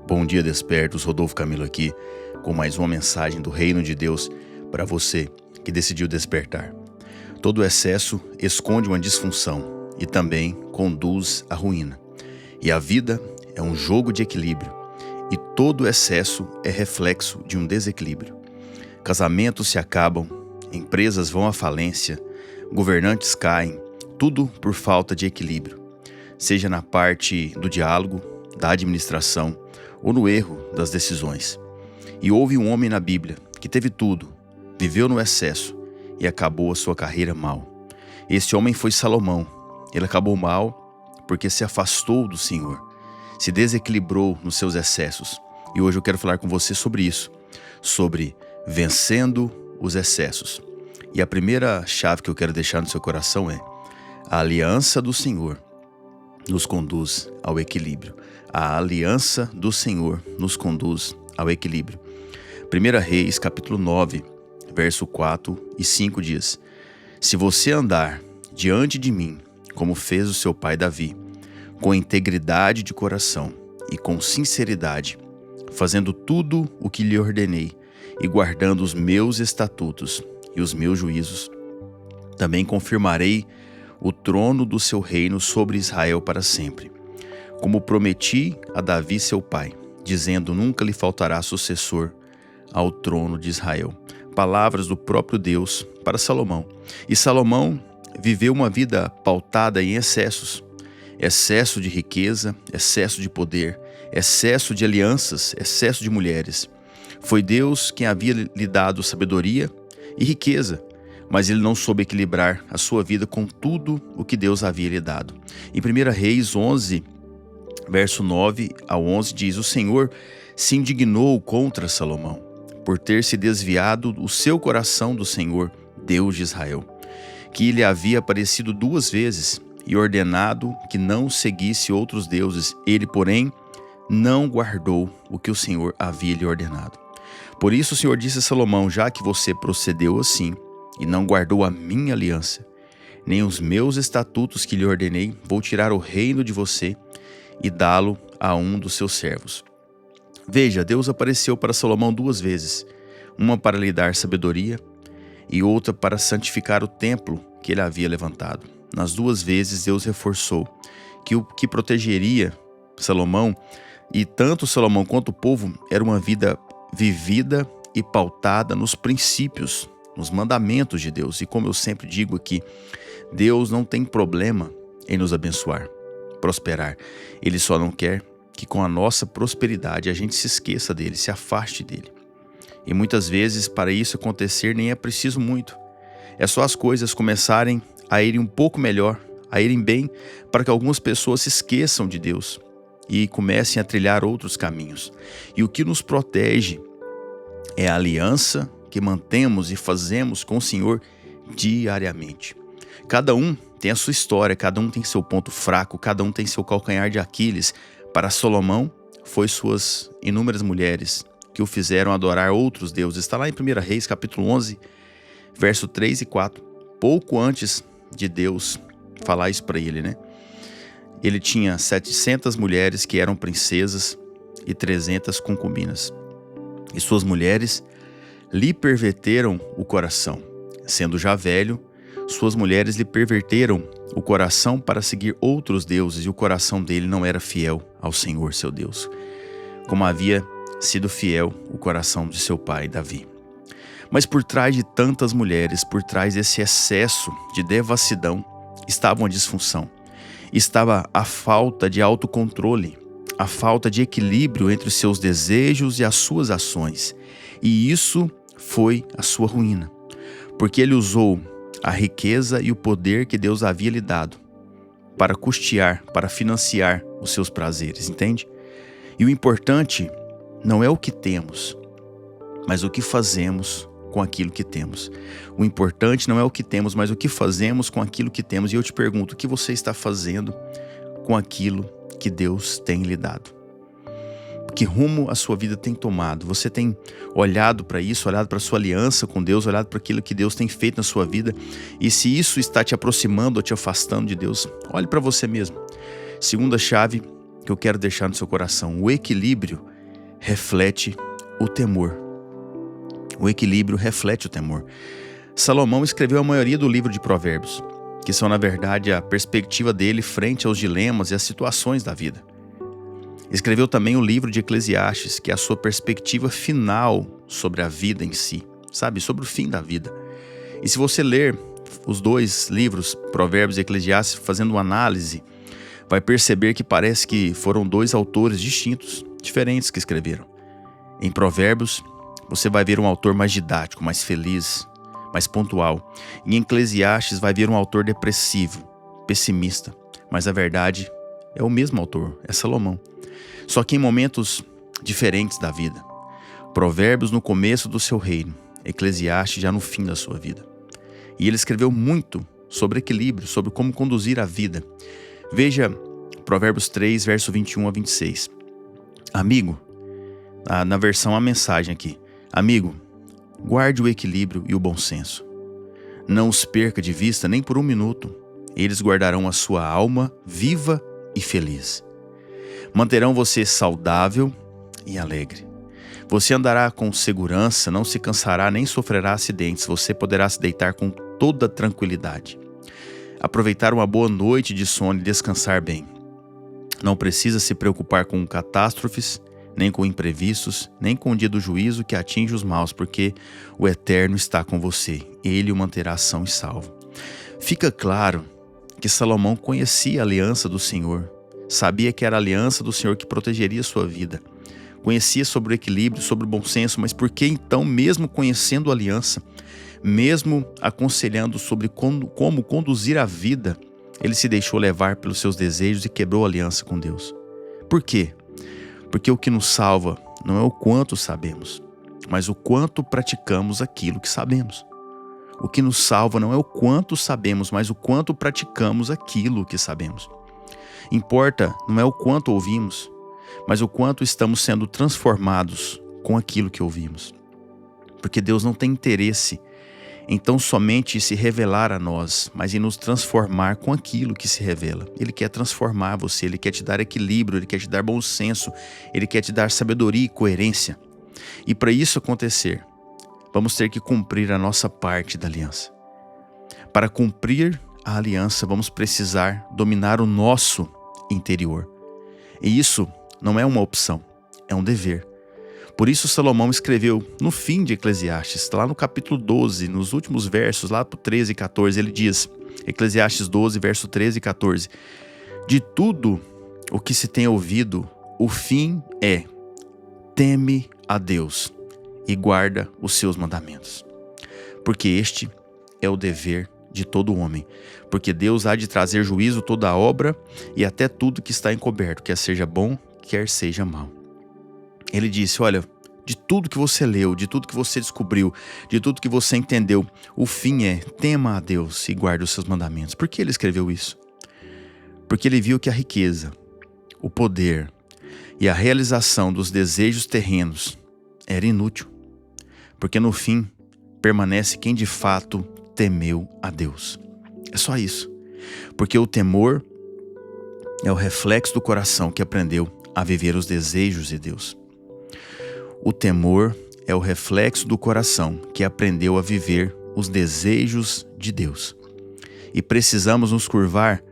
Bom dia, despertos. Rodolfo Camilo aqui com mais uma mensagem do Reino de Deus para você que decidiu despertar. Todo excesso esconde uma disfunção e também conduz à ruína. E a vida é um jogo de equilíbrio e todo excesso é reflexo de um desequilíbrio. Casamentos se acabam, empresas vão à falência, governantes caem, tudo por falta de equilíbrio. Seja na parte do diálogo, da administração ou no erro das decisões. E houve um homem na Bíblia que teve tudo, viveu no excesso e acabou a sua carreira mal. Esse homem foi Salomão. Ele acabou mal porque se afastou do Senhor, se desequilibrou nos seus excessos. E hoje eu quero falar com você sobre isso, sobre vencendo os excessos. E a primeira chave que eu quero deixar no seu coração é: a aliança do Senhor nos conduz ao equilíbrio. A aliança do Senhor nos conduz ao equilíbrio. 1 Reis, capítulo 9, verso 4 e 5 diz: Se você andar diante de mim, como fez o seu pai Davi, com integridade de coração e com sinceridade, fazendo tudo o que lhe ordenei e guardando os meus estatutos e os meus juízos, também confirmarei o trono do seu reino sobre Israel para sempre, como prometi a Davi seu pai, dizendo: nunca lhe faltará sucessor ao trono de Israel. Palavras do próprio Deus para Salomão. E Salomão viveu uma vida pautada em excessos. Excesso de riqueza, excesso de poder, excesso de alianças, excesso de mulheres. Foi Deus quem havia lhe dado sabedoria e riqueza, mas ele não soube equilibrar a sua vida com tudo o que Deus havia lhe dado. Em 1 Reis 11, verso 9 ao 11 diz: O Senhor se indignou contra Salomão, por ter se desviado o seu coração do Senhor, Deus de Israel, que lhe havia aparecido 2 vezes e ordenado que não seguisse outros deuses. Ele, porém, não guardou o que o Senhor havia lhe ordenado. Por isso o Senhor disse a Salomão: já que você procedeu assim e não guardou a minha aliança, nem os meus estatutos que lhe ordenei, vou tirar o reino de você e dá-lo a um dos seus servos. Veja, Deus apareceu para Salomão 2 vezes, uma para lhe dar sabedoria e outra para santificar o templo que ele havia levantado. Nas 2 vezes Deus reforçou que o que protegeria Salomão, e tanto Salomão quanto o povo, era uma vida vivida e pautada nos princípios, nos mandamentos de Deus. E como eu sempre digo aqui, Deus não tem problema em nos abençoar, prosperar. Ele só não quer que com a nossa prosperidade a gente se esqueça dele, se afaste dele. E muitas vezes, para isso acontecer, nem é preciso muito. É só as coisas começarem a irem um pouco melhor, a irem bem, para que algumas pessoas se esqueçam de Deus e comecem a trilhar outros caminhos. E o que nos protege é a aliança que mantemos e fazemos com o Senhor diariamente. Cada um tem a sua história, cada um tem seu ponto fraco, cada um tem seu calcanhar de Aquiles. Para Salomão, foi suas inúmeras mulheres que o fizeram adorar outros deuses. Está lá em 1 Reis, capítulo 11, verso 3 e 4. Pouco antes de Deus falar isso para ele, né? Ele tinha 700 mulheres que eram princesas e 300 concubinas. E suas mulheres lhe perverteram o coração. Sendo já velho, suas mulheres lhe perverteram o coração para seguir outros deuses, e o coração dele não era fiel ao Senhor, seu Deus, como havia sido fiel o coração de seu pai, Davi. Mas por trás de tantas mulheres, por trás desse excesso de devassidão, estava uma disfunção. Estava a falta de autocontrole, a falta de equilíbrio entre os seus desejos e as suas ações. E isso foi a sua ruína, porque ele usou a riqueza e o poder que Deus havia lhe dado para custear, para financiar os seus prazeres, entende? E o importante não é o que temos, mas o que fazemos com aquilo que temos. O importante não é o que temos, mas o que fazemos com aquilo que temos. E eu te pergunto: o que você está fazendo com aquilo que Deus tem lhe dado? Que rumo a sua vida tem tomado? Você tem olhado para isso, olhado para a sua aliança com Deus, olhado para aquilo que Deus tem feito na sua vida? E se isso está te aproximando ou te afastando de Deus, olhe para você mesmo. Segunda chave que eu quero deixar no seu coração: o equilíbrio reflete o temor. O equilíbrio reflete o temor. Salomão escreveu a maioria do livro de Provérbios, que são, na verdade, a perspectiva dele frente aos dilemas e às situações da vida. Escreveu também o livro de Eclesiastes, que é a sua perspectiva final sobre a vida em si, sabe? Sobre o fim da vida. E se você ler os dois livros, Provérbios e Eclesiastes, fazendo uma análise, vai perceber que parece que foram dois autores distintos, diferentes que escreveram. Em Provérbios, você vai ver um autor mais didático, mais feliz, mais pontual. Em Eclesiastes vai ver um autor depressivo, pessimista. Mas a verdade é o mesmo autor, é Salomão. Só que em momentos diferentes da vida. Provérbios no começo do seu reino, Eclesiastes já no fim da sua vida. E ele escreveu muito sobre equilíbrio, sobre como conduzir a vida. Veja Provérbios 3, verso 21 a 26. Amigo, na versão a mensagem aqui. Amigo, guarde o equilíbrio e o bom senso. Não os perca de vista nem por um minuto. Eles guardarão a sua alma viva e feliz. Manterão você saudável e alegre. Você andará com segurança, não se cansará nem sofrerá acidentes. Você poderá se deitar com toda tranquilidade. Aproveitar uma boa noite de sono e descansar bem. Não precisa se preocupar com catástrofes, nem com imprevistos, nem com o dia do juízo que atinge os maus, porque o Eterno está com você. Ele o manterá são e salvo. Fica claro que Salomão conhecia a aliança do Senhor. Sabia que era a aliança do Senhor que protegeria sua vida. Conhecia sobre o equilíbrio, sobre o bom senso, mas por que então, mesmo conhecendo a aliança, mesmo aconselhando sobre como conduzir a vida, ele se deixou levar pelos seus desejos e quebrou a aliança com Deus? Por quê? Porque o que nos salva não é o quanto sabemos, mas o quanto praticamos aquilo que sabemos. O que nos salva não é o quanto sabemos, mas o quanto praticamos aquilo que sabemos. Importa não é o quanto ouvimos, mas o quanto estamos sendo transformados com aquilo que ouvimos. Porque Deus não tem interesse em tão somente se revelar a nós, mas em nos transformar com aquilo que se revela. Ele quer transformar você, Ele quer te dar equilíbrio, Ele quer te dar bom senso, Ele quer te dar sabedoria e coerência. E para isso acontecer, vamos ter que cumprir a nossa parte da aliança. Para cumprir a aliança, vamos precisar dominar o nosso interior. E isso não é uma opção, é um dever. Por isso Salomão escreveu no fim de Eclesiastes, lá no capítulo 12, nos últimos versos, lá para o 13 e 14, ele diz, Eclesiastes 12, verso 13 e 14, de tudo o que se tem ouvido, o fim é, teme a Deus e guarda os seus mandamentos. Porque este é o dever de todo homem, porque Deus há de trazer juízo toda a obra e até tudo que está encoberto, quer seja bom, quer seja mal. Ele disse, olha, de tudo que você leu, de tudo que você descobriu, de tudo que você entendeu, o fim é, tema a Deus e guarde os seus mandamentos. Por que ele escreveu isso? Porque ele viu que a riqueza, o poder e a realização dos desejos terrenos era inútil, porque no fim permanece quem de fato temeu a Deus. É só isso. Porque o temor é o reflexo do coração que aprendeu a viver os desejos de Deus. O temor é o reflexo do coração que aprendeu a viver os desejos de Deus. E precisamos nos curvar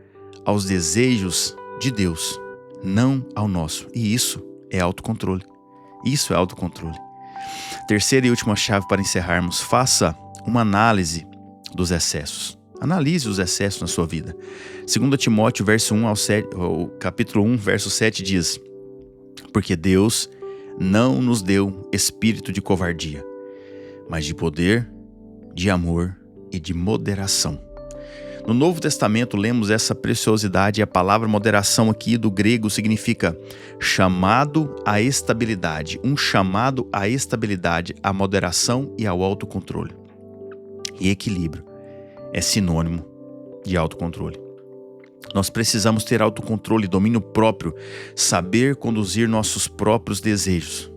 aos desejos de Deus, não ao nosso. E isso é autocontrole. Isso é autocontrole. Terceira e última chave para encerrarmos. Faça uma análise dos excessos. Analise os excessos na sua vida. 2 Timóteo, verso 1 ao 7, capítulo 1, verso 7 diz: porque Deus não nos deu espírito de covardia, mas de poder, de amor e de moderação. No Novo Testamento lemos essa preciosidade e a palavra moderação aqui do grego significa chamado à estabilidade. Um chamado à estabilidade, à moderação e ao autocontrole. E equilíbrio é sinônimo de autocontrole. Nós precisamos ter autocontrole, domínio próprio, saber conduzir nossos próprios desejos.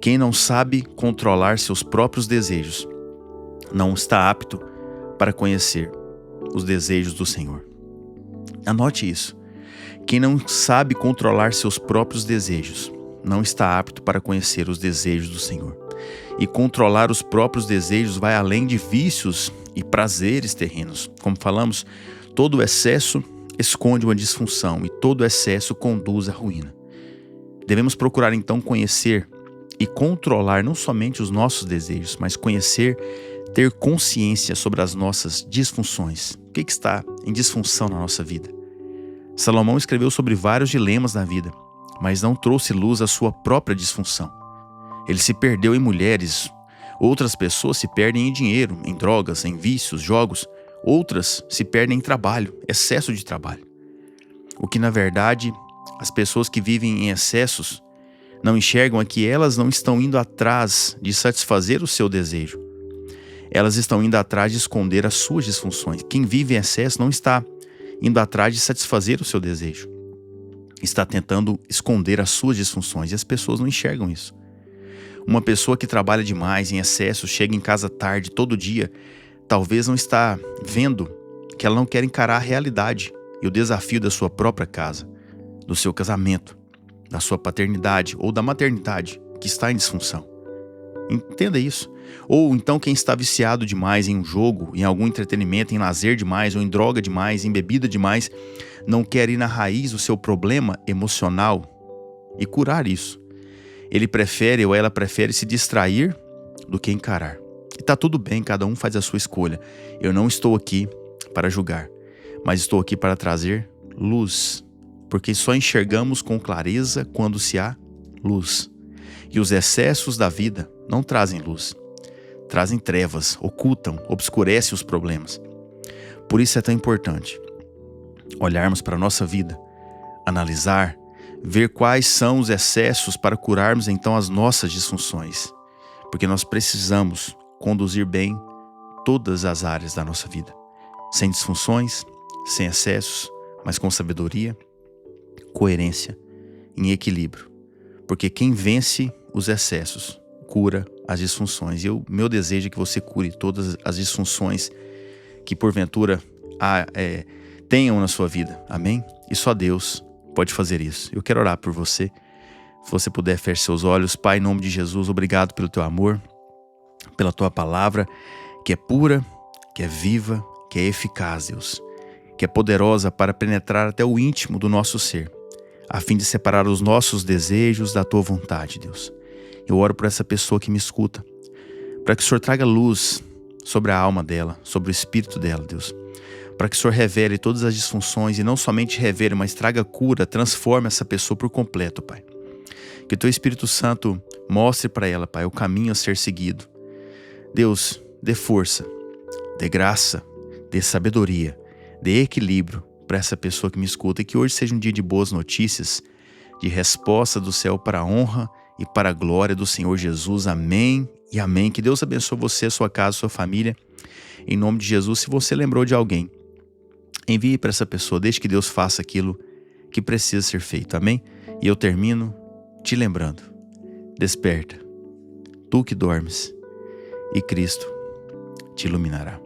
Quem não sabe controlar seus próprios desejos não está apto para conhecer os desejos do Senhor. Anote isso. Quem não sabe controlar seus próprios desejos não está apto para conhecer os desejos do Senhor. E controlar os próprios desejos vai além de vícios e prazeres terrenos. Como falamos, todo excesso esconde uma disfunção e todo excesso conduz à ruína. Devemos procurar então conhecer e controlar não somente os nossos desejos, mas conhecer, ter consciência sobre as nossas disfunções. O que está em disfunção na nossa vida? Salomão escreveu sobre vários dilemas da vida, mas não trouxe luz à sua própria disfunção. Ele se perdeu em mulheres, outras pessoas se perdem em dinheiro, em drogas, em vícios, jogos, outras se perdem em trabalho, excesso de trabalho. O que na verdade as pessoas que vivem em excessos não enxergam é que elas não estão indo atrás de satisfazer o seu desejo. Elas estão indo atrás de esconder as suas disfunções. Quem vive em excesso não está indo atrás de satisfazer o seu desejo. Está tentando esconder as suas disfunções e as pessoas não enxergam isso. Uma pessoa que trabalha demais, em excesso, chega em casa tarde todo dia, talvez não está vendo que ela não quer encarar a realidade e o desafio da sua própria casa, do seu casamento, da sua paternidade ou da maternidade que está em disfunção. Entenda isso. Ou então quem está viciado demais em um jogo, em algum entretenimento, em lazer demais, ou em droga demais, em bebida demais, não quer ir na raiz do seu problema emocional e curar isso. Ele prefere ou ela prefere se distrair do que encarar. E tá tudo bem, cada um faz a sua escolha. Eu não estou aqui para julgar, mas estou aqui para trazer luz, porque só enxergamos com clareza quando se há luz. E os excessos da vida não trazem luz, trazem trevas, ocultam, obscurecem os problemas. Por isso é tão importante olharmos para a nossa vida, analisar, ver quais são os excessos para curarmos então as nossas disfunções, porque nós precisamos conduzir bem todas as áreas da nossa vida, sem disfunções, sem excessos, mas com sabedoria, coerência, em equilíbrio, porque quem vence os excessos cura as disfunções. E o meu desejo é que você cure todas as disfunções que porventura tenham na sua vida, amém? E só Deus pode fazer isso. Eu quero orar por você. Se você puder, feche seus olhos. Pai, em nome de Jesus, obrigado pelo teu amor, pela tua palavra, que é pura, que é viva, que é eficaz, Deus, que é poderosa para penetrar até o íntimo do nosso ser, a fim de separar os nossos desejos da tua vontade, Deus. Eu oro por essa pessoa que me escuta, para que o Senhor traga luz sobre a alma dela, sobre o espírito dela, Deus, para que o Senhor revele todas as disfunções e não somente revele, mas traga cura, transforme essa pessoa por completo, Pai. Que o teu Espírito Santo mostre para ela, Pai, o caminho a ser seguido. Deus, dê força, dê graça, dê sabedoria, dê equilíbrio para essa pessoa que me escuta, e que hoje seja um dia de boas notícias, de resposta do céu para a honra e para a glória do Senhor Jesus. Amém e amém. Que Deus abençoe você, a sua casa, a sua família. Em nome de Jesus, se você lembrou de alguém, envie para essa pessoa, deixe que Deus faça aquilo que precisa ser feito, amém? E eu termino te lembrando, desperta, tu que dormes, e Cristo te iluminará.